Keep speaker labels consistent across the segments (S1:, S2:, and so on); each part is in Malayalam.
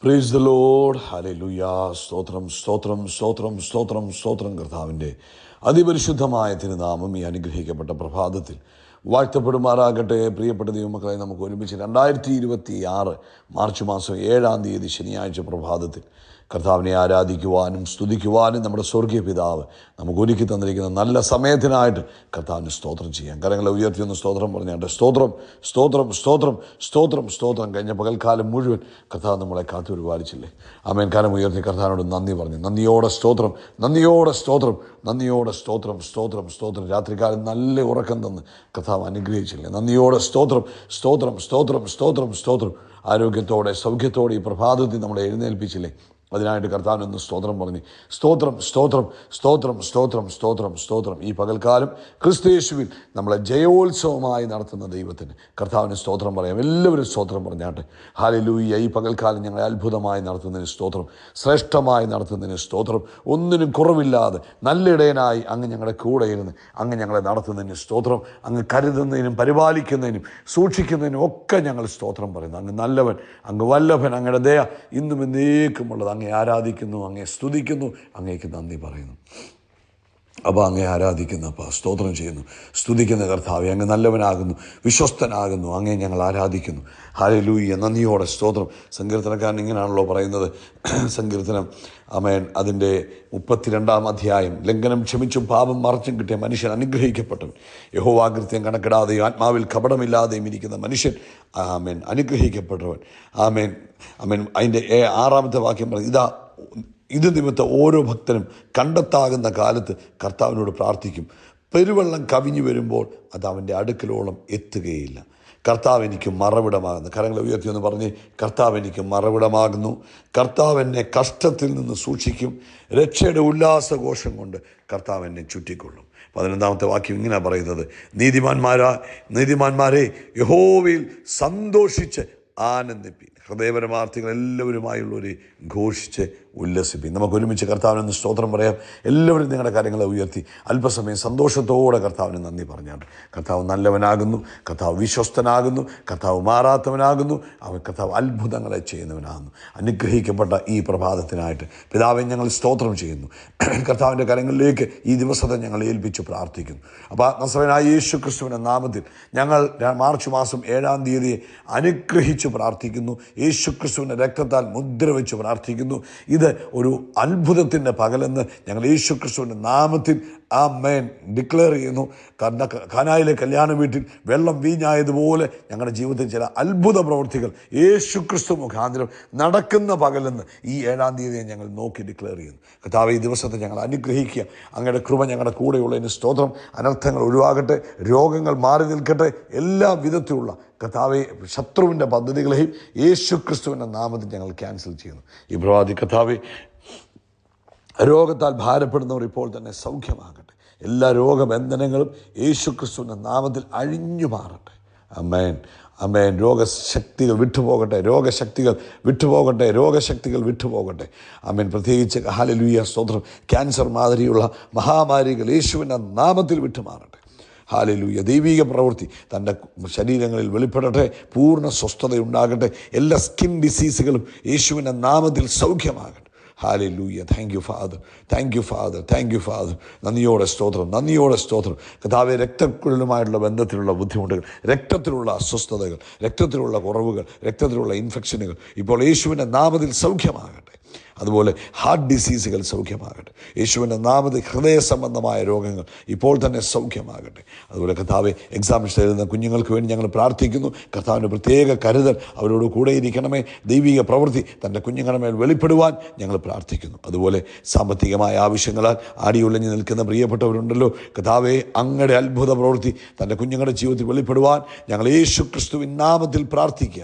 S1: Praise the Lord. ഹല്ലേലൂയ. സ്തോത്രം സ്തോത്രം സ്തോത്രം സ്തോത്രം സ്തോത്രം. കർത്താവിൻ്റെ അതിപരിശുദ്ധമായ തിരുനാമം ഈ അനുഗ്രഹിക്കപ്പെട്ട പ്രഭാതത്തിൽ വാഴ്ത്തപ്പെടുമാറാകട്ടെ. പ്രിയപ്പെട്ട ദൈവമക്കളെ, നമുക്ക് ഒരുമിച്ച് 2026 മാർച്ച് മാസം 7-ാം തീയതി ശനിയാഴ്ച പ്രഭാതത്തിൽ കർത്താവിനെ ആരാധിക്കുവാനും സ്തുതിക്കുവാനും നമ്മുടെ സ്വർഗീയ പിതാവ് നമുക്ക് ഒരുക്കി തന്നിരിക്കുന്ന നല്ല സമയത്തിനായിട്ട് കർത്താവിന് സ്തോത്രം ചെയ്യാം. കരങ്ങളെ ഉയർത്തിയൊന്ന് സ്തോത്രം പറഞ്ഞാട്ടെ. സ്തോത്രം സ്തോത്രം സ്തോത്രം സ്തോത്രം സ്തോത്രം. കഴിഞ്ഞ പകൽക്കാലം മുഴുവൻ കർത്താവ് നമ്മളെ കാത്തു പരിപാലിച്ചില്ലേ. ആമേൻ. കരം ഉയർത്തി കർത്താവിനോട് നന്ദി പറഞ്ഞു. നന്ദിയോടെ സ്തോത്രം, നന്ദിയോടെ സ്തോത്രം, നന്ദിയോടെ സ്തോത്രം സ്തോത്രം സ്തോത്രം. രാത്രികാലം നല്ല ഉറക്കം തന്ന് കർത്താവ് അനുഗ്രഹിച്ചില്ലേ. നന്ദിയോടെ സ്തോത്രം സ്തോത്രം സ്തോത്രം സ്തോത്രം സ്തോത്രം. ആരോഗ്യത്തോടെ സൗഖ്യത്തോടെ ഈ പ്രഭാതത്തിൽ നമ്മളെ എഴുന്നേൽപ്പിച്ചില്ലേ. അതിനായിട്ട് കർത്താവിനൊന്ന് സ്തോത്രം പറഞ്ഞു. സ്തോത്രം സ്തോത്രം സ്തോത്രം സ്തോത്രം സ്തോത്രം സ്തോത്രം. ഈ പകൽക്കാലം ക്രിസ്തുയേശുവിൽ നമ്മളെ ജയോത്സവമായി നടത്തുന്ന ദൈവത്തിന് കർത്താവിന് സ്തോത്രം പറയാം. എല്ലാവരും സ്തോത്രം പറഞ്ഞാട്ടെ. ഹല്ലേലൂയ. ഈ പകൽക്കാലം ഞങ്ങളെ അത്ഭുതമായി നടത്തുന്നതിന് സ്തോത്രം, ശ്രേഷ്ഠമായി നടത്തുന്നതിന് സ്തോത്രം. ഒന്നിനും കുറവില്ലാതെ നല്ല ഇടയനായി അങ്ങ് ഞങ്ങളുടെ കൂടെ ഇരുന്ന് അങ്ങ് ഞങ്ങളെ നടത്തുന്നതിന് സ്തോത്രം. അങ്ങ് കരുതുന്നതിനും പരിപാലിക്കുന്നതിനും സൂക്ഷിക്കുന്നതിനും ഒക്കെ ഞങ്ങൾ സ്തോത്രം പറയുന്നു. അങ്ങ് നല്ലവൻ, അങ്ങ് വല്ലഭൻ, അങ്ങയുടെ ദയ ഇന്നും എന്നേക്കുമുള്ളത്. അങ്ങേ ആരാധിക്കുന്നു, അങ്ങേ സ്തുതിക്കുന്നു, അങ്ങേക്ക് നന്ദി പറയുന്നു. അപ്പോൾ അങ്ങേ ആരാധിക്കുന്നു, അപ്പോൾ സ്തോത്രം ചെയ്യുന്നു, സ്തുതിക്കുന്ന കർത്താവേ, അങ്ങ് നല്ലവനാകുന്നു, വിശ്വസ്തനാകുന്നു, അങ്ങേ ഞങ്ങൾ ആരാധിക്കുന്നു. ഹല്ലേലൂയ. നന്ദിയോടെ സ്തോത്രം. സങ്കീർത്തനക്കാരൻ ഇങ്ങനെയാണല്ലോ പറയുന്നത്. സങ്കീർത്തനം ആമേൻ അതിൻ്റെ 32-ാം അധ്യായം. ലംഘനം ക്ഷമിച്ചും പാപം മറച്ചും കിട്ടിയ മനുഷ്യൻ അനുഗ്രഹിക്കപ്പെട്ടവൻ. യഹോവാകൃത്യം കണക്കിടാതെയും ആത്മാവിൽ കപടമില്ലാതെയും ഇരിക്കുന്ന മനുഷ്യൻ ആമേൻ അനുഗ്രഹിക്കപ്പെട്ടവൻ. ആമേൻ ആമേൻ. അതിൻ്റെ 6-ാമത്തെ വാക്യം പറഞ്ഞു, ഇത് നിമിത്തം ഓരോ ഭക്തനും കണ്ടെത്താകുന്ന കാലത്ത് കർത്താവിനോട് പ്രാർത്ഥിക്കും. പെരുവെള്ളം കവിഞ്ഞു വരുമ്പോൾ അത് അവൻ്റെ അടുക്കലോളം എത്തുകയില്ല. കർത്താവ് എനിക്ക് മറവിടമാകുന്നു. കരങ്ങളെ ഉയർത്തി എന്ന് പറഞ്ഞ്, കർത്താവ് എനിക്ക് മറവിടമാകുന്നു. കർത്താവ് എന്നെ കഷ്ടത്തിൽ നിന്ന് സൂക്ഷിക്കും. രക്ഷയുടെ ഉല്ലാസഘോഷം കൊണ്ട് കർത്താവ് എന്നെ ചുറ്റിക്കൊള്ളും. 11-ാമത്തെ വാക്യം ഇങ്ങനെ പറയുന്നത്, നീതിമാന്മാരെ യഹോവയിൽ സന്തോഷിച്ച് ആനന്ദിപ്പിൻ. ഹൃദയപരമാർത്ഥികൾ എല്ലാവരുമായുള്ളവരെ ഘോഷിച്ച് ഉല്ലസിപ്പിൻ. നമുക്ക് ഒരുമിച്ച് കർത്താവിനൊന്ന് സ്തോത്രം പറയാം. എല്ലാവരും നിങ്ങളുടെ കാര്യങ്ങളെ ഉയർത്തി അല്പസമയം സന്തോഷത്തോടെ കർത്താവിന് നന്ദി പറഞ്ഞാണ്. കർത്താവ് നല്ലവനാകുന്നു, കർത്താവ് വിശ്വസ്തനാകുന്നു, കർത്താവ് മാറാത്തവനാകുന്നു, കർത്താവ് അത്ഭുതങ്ങളെ ചെയ്യുന്നവനാകുന്നു. അനുഗ്രഹിക്കപ്പെട്ട ഈ പ്രഭാതത്തിനായിട്ട് പിതാവെ ഞങ്ങൾ സ്തോത്രം ചെയ്യുന്നു. കർത്താവിൻ്റെ കരങ്ങളിലേക്ക് ഈ ദിവസത്തെ ഞങ്ങൾ ഏൽപ്പിച്ച് പ്രാർത്ഥിക്കുന്നു. അപ്പോൾ നസറേയനായ യേശു ക്രിസ്തുവിൻ്റെ നാമത്തിൽ ഞങ്ങൾ മാർച്ച് മാസം 7-ാം തീയതി അനുഗ്രഹിച്ച് പ്രാർത്ഥിക്കുന്നു. യേശു ക്രിസ്തുവിൻ്റെ രക്തത്താൽ മുദ്ര വെച്ച് പ്രാർത്ഥിക്കുന്നു. ഇത് ഒരു അത്ഭുതത്തിൻ്റെ പകലെന്ന് ഞങ്ങൾ യേശു ക്രിസ്തുവിൻ്റെ നാമത്തിൽ ആമേൻ ഡിക്ലെയർ ചെയ്യുന്നു. കാനായിലെ കല്യാണ വീട്ടിൽ വെള്ളം വീഞ്ഞായതുപോലെ ഞങ്ങളുടെ ജീവിതത്തിൽ ചില അത്ഭുത പ്രവൃത്തികൾ യേശു ക്രിസ്തു മുഖാന്തരം നടക്കുന്ന പകലെന്ന് ഈ 7-ാം തീയതിയെ ഞങ്ങൾ നോക്കി ഡിക്ലെയർ ചെയ്യുന്നു. കർത്താവേ, ഈ ദിവസത്തെ ഞങ്ങൾ അനുഗ്രഹിക്കുക. അങ്ങയുടെ കൃപ ഞങ്ങളുടെ കൂടെയുള്ളതിന് സ്തോത്രം. അനർത്ഥങ്ങൾ ഒഴിവാകട്ടെ, രോഗങ്ങൾ മാറി നിൽക്കട്ടെ. എല്ലാ വിധത്തിലുള്ള കർത്താവെ ശത്രുവിൻ്റെ പദ്ധതികളെയും യേശു ക്രിസ്തുവിൻ്റെ നാമത്തിൽ ഞങ്ങൾ ക്യാൻസൽ ചെയ്യുന്നു. ഈ പ്രഭാതി കർത്താവെ, രോഗത്താൽ ഭാരപ്പെടുന്നവർ ഇപ്പോൾ തന്നെ സൗഖ്യമാകട്ടെ. എല്ലാ രോഗബന്ധനങ്ങളും യേശു ക്രിസ്തുവിൻ്റെ നാമത്തിൽ അഴിഞ്ഞു മാറട്ടെ. ആമേൻ ആമേൻ. രോഗശക്തികൾ വിട്ടുപോകട്ടെ, രോഗശക്തികൾ വിട്ടുപോകട്ടെ, രോഗശക്തികൾ വിട്ടുപോകട്ടെ. ആമേൻ. പ്രത്യേകിച്ച് ഹല്ലേലൂയ സ്തോത്രം, ക്യാൻസർ മാതിരിയുള്ള മഹാമാരികൾ യേശുവിൻ്റെ നാമത്തിൽ വിട്ടുമാറട്ടെ. ഹല്ലേലൂയ. ദൈവിക പ്രവൃത്തി തൻ്റെ ശരീരങ്ങളിൽ വെളിപ്പെടട്ടെ. പൂർണ്ണ സ്വസ്ഥതയുണ്ടാകട്ടെ. എല്ലാ സ്കിൻ ഡിസീസുകളും യേശുവിൻ്റെ നാമത്തിൽ സൗഖ്യമാകട്ടെ. Hallelujah. Thank you father, thank you father, thank you father. നന്ദിയോടെ സ്തോത്രം, നന്ദിയോടെ സ്തോത്രം. കർത്താവേ, രക്തക്കുഴലുമായിട്ടുള്ള ബന്ധത്തിലുള്ള ബുദ്ധിമുട്ടുകൾ, രക്തത്തിലുള്ള അസ്വസ്ഥതകൾ, രക്തത്തിലുള്ള കുറവുകൾ, രക്തത്തിലുള്ള ഇൻഫെക്ഷനുകൾ ഇപ്പോൾ യേശുവിൻ്റെ നാമത്തിൽ സൗഖ്യമാകട്ടെ. അതുപോലെ ഹാർട്ട് ഡിസീസുകൾ സൗഖ്യമാകട്ടെ. യേശുവിൻ്റെ നാമത്തിൽ ഹൃദയ സംബന്ധമായ രോഗങ്ങൾ ഇപ്പോൾ തന്നെ സൗഖ്യമാകട്ടെ. അതുപോലെ കർത്താവെ, എക്സാമിൻസ് എഴുതുന്ന കുഞ്ഞുങ്ങൾക്ക് വേണ്ടി ഞങ്ങൾ പ്രാർത്ഥിക്കുന്നു. കർത്താവിൻ്റെ പ്രത്യേക കരുതൽ അവരോട് കൂടെ ഇരിക്കണമേ. ദൈവിക പ്രവൃത്തി തൻ്റെ കുഞ്ഞുങ്ങളുടെ മേൽ വെളിപ്പെടുവാൻ ഞങ്ങൾ പ്രാർത്ഥിക്കുന്നു. അതുപോലെ സാമ്പത്തികമായ ആവശ്യങ്ങളാൽ ആടിയുലഞ്ഞു നിൽക്കുന്ന പ്രിയപ്പെട്ടവരുണ്ടല്ലോ, കർത്താവെ, അങ്ങയുടെ അത്ഭുത പ്രവൃത്തി തൻ്റെ കുഞ്ഞുങ്ങളുടെ ജീവിതത്തിൽ വെളിപ്പെടുവാൻ ഞങ്ങൾ യേശു ക്രിസ്തുവിൻ നാമത്തിൽ പ്രാർത്ഥിക്കുക.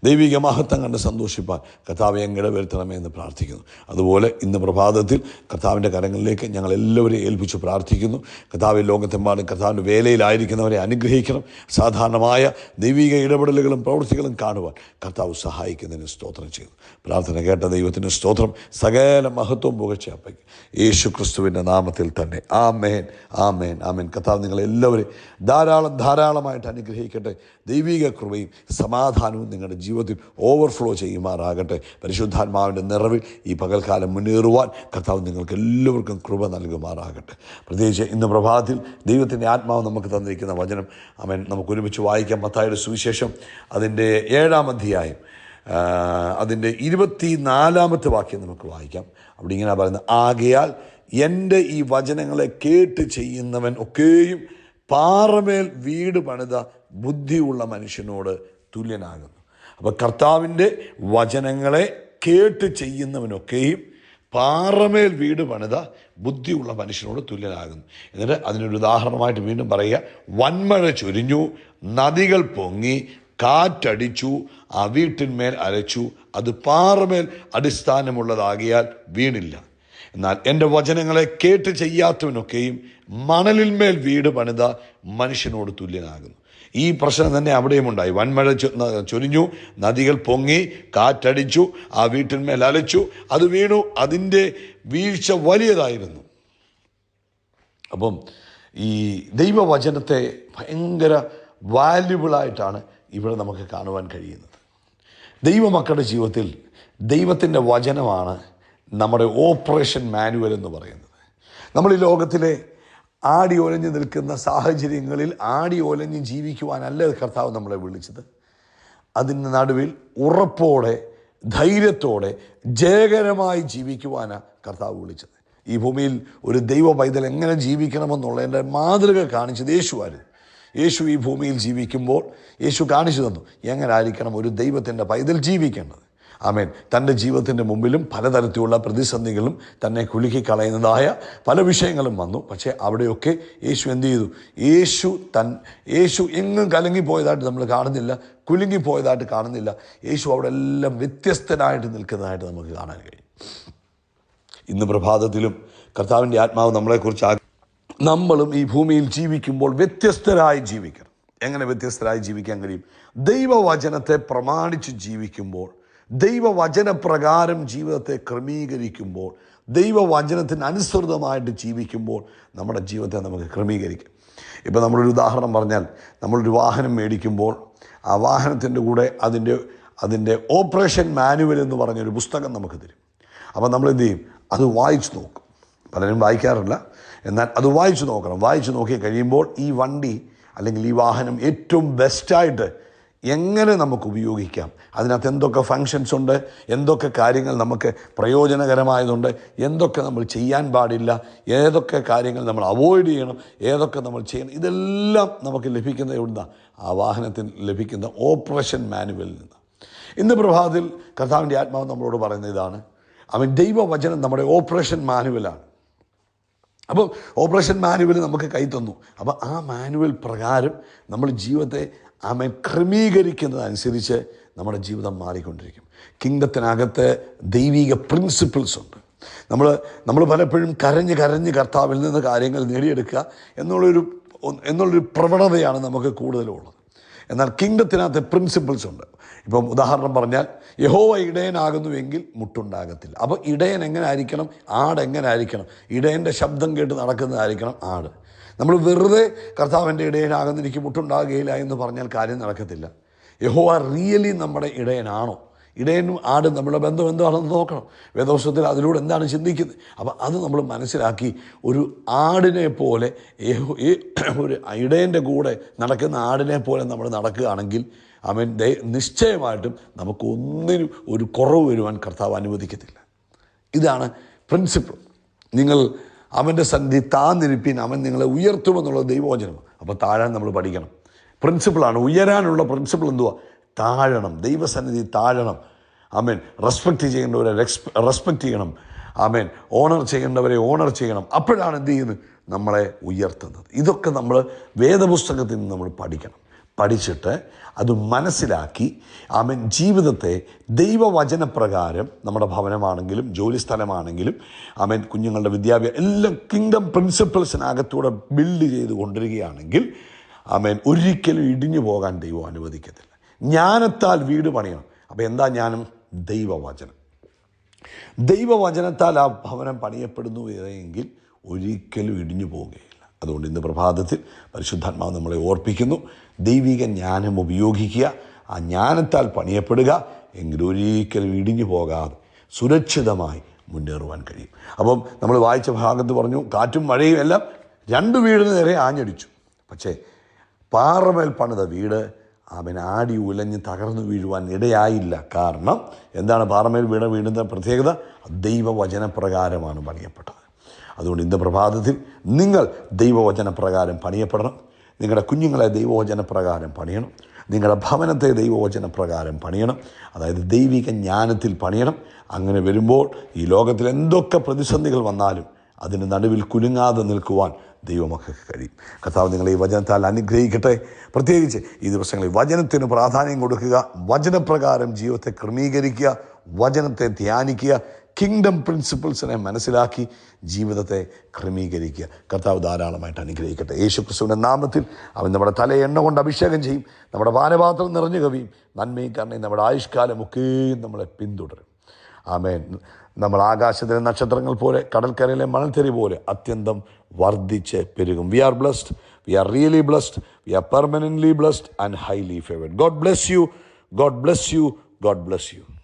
S1: ദൈവിക മഹത്വം കണ്ട് സന്തോഷിപ്പാൻ കർത്താവെ അങ്ങയുടെ വരുത്തണമേ എന്ന് പ്രാർത്ഥിക്കുന്നു. അതുപോലെ ഇന്ന് പ്രഭാതത്തിൽ കർത്താവിൻ്റെ കരങ്ങളിലേക്ക് ഞങ്ങൾ എല്ലാവരെയും ഏൽപ്പിച്ച് പ്രാർത്ഥിക്കുന്നു. കർത്താവ് ലോകത്തെമ്പാടും കർത്താവിൻ്റെ വേലയിലായിരിക്കുന്നവരെ അനുഗ്രഹിക്കണം. സാധാരണമായ ദൈവിക ഇടപെടലുകളും പ്രവൃത്തികളും കാണുവാൻ കർത്താവ് സഹായിക്കുന്നതിന് സ്തോത്രം ചെയ്യുന്നു. പ്രാർത്ഥന കേട്ട ദൈവത്തിന് സ്തോത്രം. സകല മഹത്വം പുകഴ്ച അപ്പയ്ക്ക് യേശു ക്രിസ്തുവിൻ്റെ നാമത്തിൽ തന്നെ. ആമേൻ ആമേൻ ആമേൻ. കർത്താവ് നിങ്ങളെല്ലാവരെയും ധാരാളമായിട്ട് അനുഗ്രഹിക്കട്ടെ. ദൈവിക കൃപയും സമാധാനവും നിങ്ങളുടെ ജീവിതത്തിൽ ഓവർഫ്ലോ ചെയ്യുമാറാകട്ടെ. പരിശുദ്ധാത്മാവിൻ്റെ നിറവിൽ ഈ പകൽക്കാലം മുന്നേറുവാൻ കർത്താവ് നിങ്ങൾക്ക് എല്ലാവർക്കും കൃപ നൽകുമാറാകട്ടെ. പ്രത്യേകിച്ച് ഇന്ന് പ്രഭാതത്തിൽ ദൈവത്തിൻ്റെ ആത്മാവ് നമുക്ക് തന്നിരിക്കുന്ന വചനം നമുക്ക് ഒരുമിച്ച് വായിക്കാം. മത്തായിയുടെ സുവിശേഷം അതിൻ്റെ 7-ാം അധ്യായം അതിൻ്റെ 24-ാമത്തെ വാക്യം നമുക്ക് വായിക്കാം. അവിടെ ഇങ്ങനെ പറയുന്നത്, ആകയാൽ എൻ്റെ ഈ വചനങ്ങളെ കേട്ട് ചെയ്യുന്നവൻ ഒക്കെയും പാറമേൽ വീട് പണിത ബുദ്ധിയുള്ള മനുഷ്യനോട് തുല്യനാകുന്നു. അപ്പോൾ കർത്താവിൻ്റെ വചനങ്ങളെ കേട്ട് ചെയ്യുന്നവനൊക്കെയും പാറമേൽ വീട് പണിത ബുദ്ധിയുള്ള മനുഷ്യനോട് തുല്യനാകുന്നു. എന്നിട്ട് അതിനൊരു ഉദാഹരണമായിട്ട് വീണ്ടും പറയുക, വൻമഴ ചൊരിഞ്ഞു, നദികൾ പൊങ്ങി, കാറ്റടിച്ചു, ആ വീട്ടിന്മേൽ അരച്ചു, അത് പാറമേൽ അടിസ്ഥാനമുള്ളതാകിയാൽ വീണില്ല. എന്നാൽ എൻ്റെ വചനങ്ങളെ കേട്ട് ചെയ്യാത്തവനൊക്കെയും മണലിന്മേൽ വീട് പണിത മനുഷ്യനോട് തുല്യനാകുന്നു. ഈ പ്രശ്നം തന്നെ അവിടെയും ഉണ്ടായി. വൻമഴ ചൊരിഞ്ഞു, നദികൾ പൊങ്ങി, കാറ്റടിച്ചു, ആ വീട്ടിന്മേൽ അലച്ചു, അത് വീണു, അതിൻ്റെ വീഴ്ച വലിയതായിരുന്നു. അപ്പം ഈ ദൈവവചനത്തെ ഭയങ്കര വാല്യുബിളായിട്ടാണ് ഇവിടെ നമുക്ക് കാണുവാൻ കഴിയുന്നത്. ദൈവമക്കളുടെ ജീവിതത്തിൽ ദൈവത്തിൻ്റെ വചനമാണ് നമ്മുടെ ഓപ്പറേഷൻ മാനുവൽ എന്ന് പറയുന്നത്. നമ്മൾ ഈ ലോകത്തിലെ ആടി ഒലഞ്ഞു നിൽക്കുന്ന സാഹചര്യങ്ങളിൽ ആടി ഒലഞ്ഞ് ജീവിക്കുവാനല്ല കർത്താവ് നമ്മളെ വിളിച്ചത്. അതിൻ്റെ നടുവിൽ ഉറപ്പോടെ, ധൈര്യത്തോടെ, ജയകരമായി ജീവിക്കുവാനാണ് കർത്താവ് വിളിച്ചത്. ഈ ഭൂമിയിൽ ഒരു ദൈവ പൈതൽ എങ്ങനെ ജീവിക്കണമെന്നുള്ളതിൻ്റെ മാതൃക കാണിച്ചത് യേശുവായിരുന്നു. യേശു ഈ ഭൂമിയിൽ ജീവിക്കുമ്പോൾ യേശു കാണിച്ചു തന്നു എങ്ങനെ ആയിരിക്കണം ഒരു ദൈവത്തിൻ്റെ പൈതൽ ജീവിക്കേണ്ടത്. ആമേൻ. തൻ്റെ ജീവിതത്തിൻ്റെ മുമ്പിലും പലതരത്തിലുള്ള പ്രതിസന്ധികളും തന്നെ കുലുക്കിക്കളയുന്നതായ പല വിഷയങ്ങളും വന്നു. പക്ഷേ അവിടെയൊക്കെ യേശു എന്ത് ചെയ്തു? യേശു എങ്ങും കലങ്ങിപ്പോയതായിട്ട് നമ്മൾ കാണുന്നില്ല, കുലുങ്ങിപ്പോയതായിട്ട് കാണുന്നില്ല. യേശു അവിടെ എല്ലാം വ്യത്യസ്തനായിട്ട് നിൽക്കുന്നതായിട്ട് നമുക്ക് കാണാൻ കഴിയും. ഇന്ന് പ്രഭാതത്തിലും കർത്താവിൻ്റെ ആത്മാവ് നമ്മളെക്കുറിച്ച് നമ്മളും ഈ ഭൂമിയിൽ ജീവിക്കുമ്പോൾ വ്യത്യസ്തരായി ജീവിക്കണം. എങ്ങനെ വ്യത്യസ്തരായി ജീവിക്കാൻ കഴിയും? ദൈവവചനത്തെ പ്രമാണിച്ച് ജീവിക്കുമ്പോൾ, ദൈവവചനപ്രകാരം ജീവിതത്തെ ക്രമീകരിക്കുമ്പോൾ, ദൈവവചനത്തിന് അനുസൃതമായിട്ട് ജീവിക്കുമ്പോൾ നമ്മുടെ ജീവിതത്തെ നമുക്ക് ക്രമീകരിക്കാം. ഇപ്പോൾ നമ്മളൊരു ഉദാഹരണം പറഞ്ഞാൽ, നമ്മളൊരു വാഹനം മേടിക്കുമ്പോൾ ആ വാഹനത്തിൻ്റെ കൂടെ അതിൻ്റെ ഓപ്പറേഷൻ മാനുവൽ എന്ന് പറഞ്ഞൊരു പുസ്തകം നമുക്ക് തരും. അപ്പോൾ നമ്മൾ എന്ത് ചെയ്യും? അത് വായിച്ചു നോക്കും. പലരും വായിക്കാറില്ല, എന്നാൽ അത് വായിച്ചു നോക്കണം. വായിച്ചു നോക്കി കഴിയുമ്പോൾ ഈ വണ്ടി അല്ലെങ്കിൽ ഈ വാഹനം ഏറ്റവും ബെസ്റ്റായിട്ട് എങ്ങനെ നമുക്ക് ഉപയോഗിക്കാം, അതിനകത്ത് എന്തൊക്കെ ഫങ്ഷൻസ് ഉണ്ട്, എന്തൊക്കെ കാര്യങ്ങൾ നമുക്ക് പ്രയോജനകരമായതുണ്ട്, എന്തൊക്കെ നമ്മൾ ചെയ്യാൻ പാടില്ല, ഏതൊക്കെ കാര്യങ്ങൾ നമ്മൾ അവോയ്ഡ് ചെയ്യണം, ഏതൊക്കെ നമ്മൾ ചെയ്യണം, ഇതെല്ലാം നമുക്ക് ലഭിക്കുന്നത് എവിടുന്നാണ്? ആ വാഹനത്തിന് ലഭിക്കുന്ന ഓപ്പറേഷൻ മാനുവലിൽ നിന്ന്. ഇന്ന് പ്രഭാതത്തിൽ കർത്താവിൻ്റെ ആത്മാവ് നമ്മളോട് പറയുന്ന ഇതാണ്, ദൈവവചനം നമ്മുടെ ഓപ്പറേഷൻ മാനുവലാണ്. അപ്പോൾ ഓപ്പറേഷൻ മാനുവൽ നമുക്ക് കൈ തന്നു. അപ്പോൾ ആ മാനുവൽ പ്രകാരം നമ്മൾ ജീവിതത്തെ ക്രമീകരിക്കുന്നതനുസരിച്ച് നമ്മുടെ ജീവിതം മാറിക്കൊണ്ടിരിക്കും. കിങ്ഡത്തിനകത്ത് ദൈവിക പ്രിൻസിപ്പിൾസ് ഉണ്ട്. നമ്മൾ പലപ്പോഴും കരഞ്ഞ് കർത്താവിൽ നിന്ന് കാര്യങ്ങൾ നേടിയെടുക്കുക എന്നുള്ളൊരു പ്രവണതയാണ് നമുക്ക് കൂടുതലുള്ളത്. എന്നാൽ കിങ്ഡത്തിനകത്ത് പ്രിൻസിപ്പിൾസ് ഉണ്ട്. ഇപ്പം ഉദാഹരണം പറഞ്ഞാൽ, യഹോവ ഇടയനാകുന്നുവെങ്കിൽ മുട്ടുണ്ടാകത്തില്ല. അപ്പോൾ ഇടയൻ എങ്ങനെ ആയിരിക്കണം? ആട് എങ്ങനെ ആയിരിക്കണം? ഇടയൻ്റെ ശബ്ദം കേട്ട് നടക്കുന്നതായിരിക്കണം ആട്. നമ്മൾ വെറുതെ കർത്താവിൻ്റെ ഇടയനാകുന്ന എനിക്ക് മുട്ടുണ്ടാകുകയില്ല എന്ന് പറഞ്ഞാൽ കാര്യം നടക്കത്തില്ല. യഹോവ റിയലി നമ്മുടെ ഇടയനാണോ? ഇടയനും ആടും നമ്മുടെ ബന്ധം എന്താണെന്ന് നോക്കണം. വേദപുസ്തകത്തിൽ അതിലൂടെ എന്താണ് ചിന്തിക്കുന്നത്? അപ്പോൾ അത് നമ്മൾ മനസ്സിലാക്കി ഒരു ആടിനെ പോലെ, ഒരു ഇടയൻ്റെ കൂടെ നടക്കുന്ന ആടിനെ പോലെ നമ്മൾ നടക്കുകയാണെങ്കിൽ നിശ്ചയമായിട്ടും നമുക്കൊന്നിനും ഒരു കുറവ് വരുവാൻ കർത്താവ് അനുവദിക്കത്തില്ല. ഇതാണ് പ്രിൻസിപ്പിൾ. നിങ്ങൾ അവൻ്റെ സന്നിധി താന്നിരിപ്പിൻ, അവൻ നിങ്ങളെ ഉയർത്തുമെന്നുള്ള ദൈവവചനം. അപ്പോൾ താഴാൻ നമ്മൾ പഠിക്കണം. പ്രിൻസിപ്പിളാണ്. ഉയരാനുള്ള പ്രിൻസിപ്പിൾ എന്തുവാ? താഴണം. ദൈവസന്നിധി താഴണം. റെസ്പെക്റ്റ് ചെയ്യേണ്ടവരെ റെസ്പെക്റ്റ് ചെയ്യണം. ഓണർ ചെയ്യേണ്ടവരെ ഓണർ ചെയ്യണം. അപ്പോഴാണ് എന്ത് ചെയ്യുന്നത്? നമ്മളെ ഉയർത്തുന്നത്. ഇതൊക്കെ നമ്മൾ വേദപുസ്തകത്തിൽ നിന്ന് നമ്മൾ പഠിക്കണം. പഠിച്ചിട്ട് അത് മനസ്സിലാക്കി ജീവിതത്തെ ദൈവവചനപ്രകാരം, നമ്മുടെ ഭവനമാണെങ്കിലും ജോലി സ്ഥലമാണെങ്കിലും കുഞ്ഞുങ്ങളുടെ വിദ്യാഭ്യാസം എല്ലാം കിങ്ഡം പ്രിൻസിപ്പിൾസിനകത്തൂടെ ബിൽഡ് ചെയ്ത് കൊണ്ടിരിക്കുകയാണെങ്കിൽ ഒരിക്കലും ഇടിഞ്ഞു പോകാൻ ദൈവം അനുവദിക്കത്തില്ല. ജ്ഞാനത്താൽ വീട് പണിയണം. അപ്പോൾ എന്താ ജ്ഞാനം? ദൈവവചനത്താൽ ആ ഭവനം പണിയപ്പെടുന്നു എങ്കിൽ ഒരിക്കലും ഇടിഞ്ഞു പോവുകയില്ല. അതുകൊണ്ട് ഇന്ന് പ്രഭാതത്തിൽ പരിശുദ്ധാത്മാവ് നമ്മളെ ഓർപ്പിക്കുന്നു, ദൈവിക ജ്ഞാനം ഉപയോഗിക്കുക. ആ ജ്ഞാനത്താൽ പണിയപ്പെടുക. എങ്കിലും ഒരിക്കലും ഇടിഞ്ഞു പോകാതെ സുരക്ഷിതമായി മുന്നേറുവാൻ കഴിയും. അപ്പം നമ്മൾ വായിച്ച ഭാഗത്ത് പറഞ്ഞു, കാറ്റും മഴയും എല്ലാം രണ്ട് വീടിന് നേരെ ആഞ്ഞടിച്ചു. പക്ഷേ പാറമേൽ പണിത വീട് ആടി ഉലഞ്ഞ് തകർന്നു വീഴുവാൻ ഇടയായില്ല. കാരണം എന്താണ് പാറമേൽ വീടുന്ന പ്രത്യേകത? ദൈവവചനപ്രകാരമാണ് പണിയപ്പെട്ടത്. അതുകൊണ്ട് ഇന്ന് പ്രഭാതത്തിൽ നിങ്ങൾ ദൈവവചനപ്രകാരം പണിയപ്പെടണം. നിങ്ങളുടെ കുഞ്ഞുങ്ങളെ ദൈവവചനപ്രകാരം പണിയണം. നിങ്ങളുടെ ഭവനത്തെ ദൈവവചനപ്രകാരം പണിയണം. അതായത് ദൈവിക ജ്ഞാനത്തിൽ പണിയണം. അങ്ങനെ വരുമ്പോൾ ഈ ലോകത്തിൽ എന്തൊക്കെ പ്രതിസന്ധികൾ വന്നാലും അതിന് നടുവിൽ കുലുങ്ങാതെ നിൽക്കുവാൻ ദൈവമക്കൾക്ക് കഴിയും. കർത്താവ് നിങ്ങളെ ഈ വചനത്താൽ അനുഗ്രഹിക്കട്ടെ. പ്രത്യേകിച്ച് ഈ ദിവസങ്ങളിൽ വചനത്തിന് പ്രാധാന്യം കൊടുക്കുക, വചനപ്രകാരം ജീവിതത്തെ ക്രമീകരിക്കുക, വചനത്തെ ധ്യാനിക്കുക, കിങ്ഡം പ്രിൻസിപ്പിൾസിനെ മനസ്സിലാക്കി ജീവിതത്തെ ക്രമീകരിക്കുക. കർത്താവ് ധാരാളമായിട്ട് അനുഗ്രഹിക്കട്ടെ. യേശു ക്രിസ്തുവിൻ്റെ നാമത്തിൽ അവൻ നമ്മുടെ തലയെ എണ്ണ കൊണ്ട് അഭിഷേകം ചെയ്യും. നമ്മുടെ പാനപാത്രം നിറഞ്ഞു കവിയും. നന്മയും കരുണയും നമ്മുടെ ആയുഷ്കാലമൊക്കെയും നമ്മളെ പിന്തുടരും. ആമേൻ. നമ്മൾ ആകാശത്തിലെ നക്ഷത്രങ്ങൾ പോലെ, കടൽക്കരയിലെ മണൽത്തരി പോലെ അത്യന്തം വർദ്ധിച്ച് പെരുകും. We are blessed. We are really blessed. We are permanently blessed and highly favoured. God bless you. God bless you. God bless U.